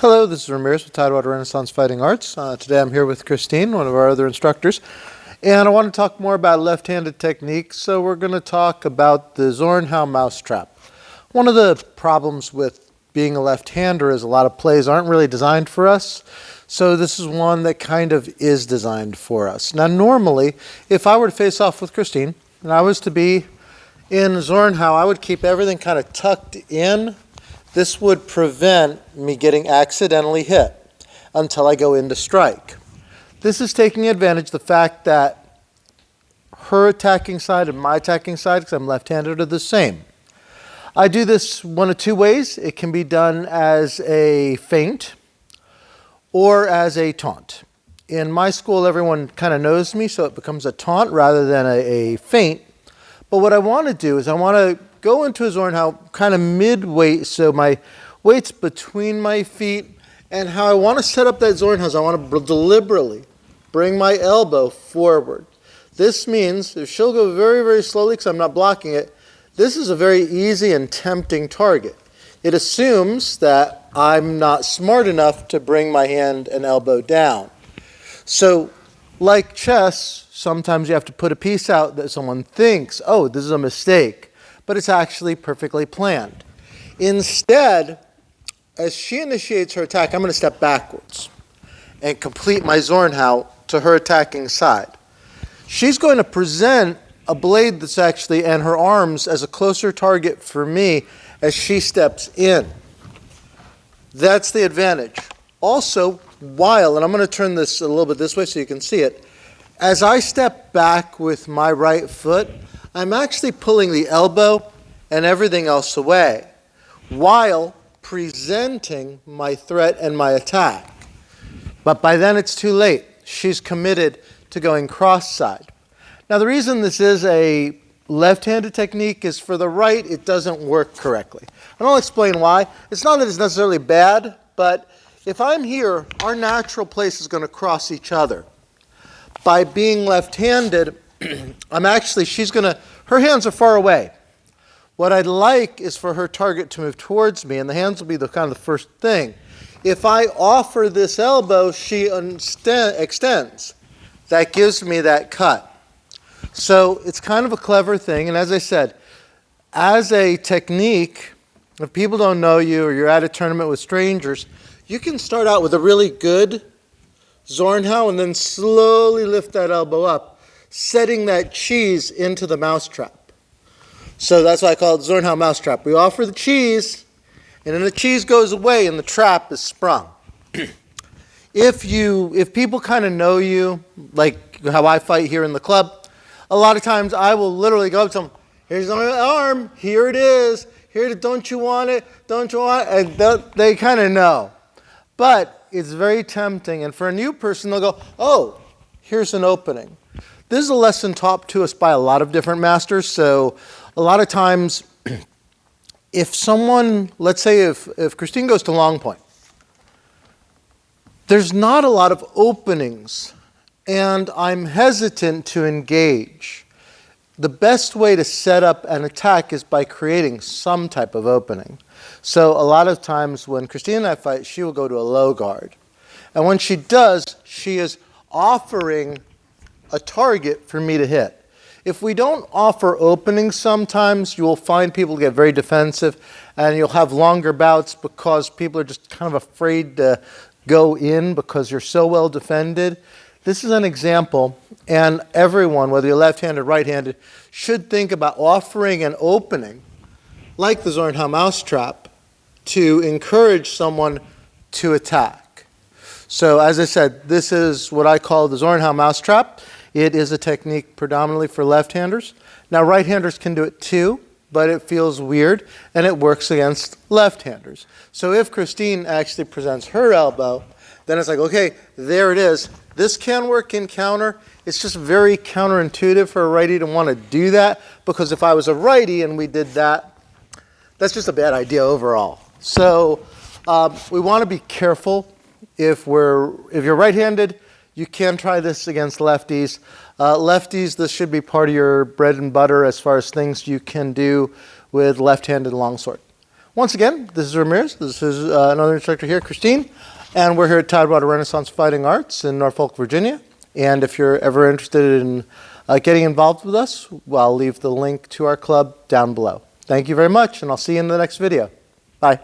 Hello, this is Ramirez with Tidewater Renaissance Fighting Arts. Today I'm here with Christine, one of our other instructors, and I want to talk more about left-handed techniques, so we're going to talk about the Zornhau Mousetrap. One of the problems with being a left-hander is a lot of plays aren't really designed for us, so this is one that kind of is designed for us. Now normally, if I were to face off with Christine, and I was to be in Zornhau, I would keep everything kind of tucked in. This would prevent me getting accidentally hit until I go into strike. This is taking advantage of the fact that her attacking side and my attacking side, because I'm left-handed, are the same. I do this one of two ways. It can be done as a feint or as a taunt. In my school, everyone kind of knows me, so it becomes a taunt rather than a feint. But what I want to do is I want to go into a Zornhau kind of mid-weight, so my weight's between my feet, and how I want to set up that Zornhau is I want to deliberately bring my elbow forward. This means if she'll go very, very slowly because I'm not blocking it, this is a very easy and tempting target. It assumes that I'm not smart enough to bring my hand and elbow down. So like chess, sometimes you have to put a piece out that someone thinks, oh, this is a mistake, but it's actually perfectly planned. Instead, as she initiates her attack, I'm going to step backwards and complete my Zornhau to her attacking side. She's going to present a blade that's actually, and her arms, as a closer target for me as she steps in. That's the advantage. Also, while, and I'm going to turn this a little bit this way so you can see it, as I step back with my right foot, I'm actually pulling the elbow and everything else away while presenting my threat and my attack. But by then it's too late. She's committed to going cross-side. Now the reason this is a left-handed technique is for the right, it doesn't work correctly. And I'll explain why. It's not that it's necessarily bad, but if I'm here, our natural place is going to cross each other. By being left-handed, her hands are far away. What I'd like is for her target to move towards me, and the hands will be the kind of the first thing. If I offer this elbow, she extends. That gives me that cut. So it's kind of a clever thing, and as I said, as a technique, if people don't know you or you're at a tournament with strangers, you can start out with a really good Zornhau and then slowly lift that elbow up, setting that cheese into the mousetrap. So that's why I call it Zornhau Mousetrap. We offer the cheese, and then the cheese goes away and the trap is sprung. If people kind of know you, like how I fight here in the club, a lot of times I will literally go up to them, here's my arm, here it is, here, don't you want it, don't you want it, and they kind of know. But it's very tempting, and for a new person, they'll go, oh, here's an opening. This is a lesson taught to us by a lot of different masters, so a lot of times, if someone, let's say if Christine goes to long point, there's not a lot of openings, and I'm hesitant to engage. The best way to set up an attack is by creating some type of opening. So a lot of times when Christine and I fight, she will go to a low guard. And when she does, she is offering a target for me to hit. If we don't offer openings sometimes, you will find people get very defensive, and you'll have longer bouts because people are just kind of afraid to go in because you're so well defended. This is an example, and everyone, whether you're left-handed or right-handed, should think about offering an opening, like the Zornhau Mousetrap, to encourage someone to attack. So as I said, this is what I call the Zornhau Mousetrap. It is a technique predominantly for left-handers. Now right-handers can do it too, but it feels weird, and it works against left-handers. So if Christine actually presents her elbow, then it's like, okay, there it is. This can work in counter. It's just very counterintuitive for a righty to want to do that, because if I was a righty and we did that, that's just a bad idea overall. So we want to be careful. If you're right-handed, you can try this against lefties. Lefties, this should be part of your bread and butter as far as things you can do with left-handed longsword. Once again, this is Ramirez. This is another instructor here, Christine. And we're here at Tidewater Renaissance Fighting Arts in Norfolk, Virginia. And if you're ever interested in getting involved with us, well, I'll leave the link to our club down below. Thank you very much, and I'll see you in the next video. Bye.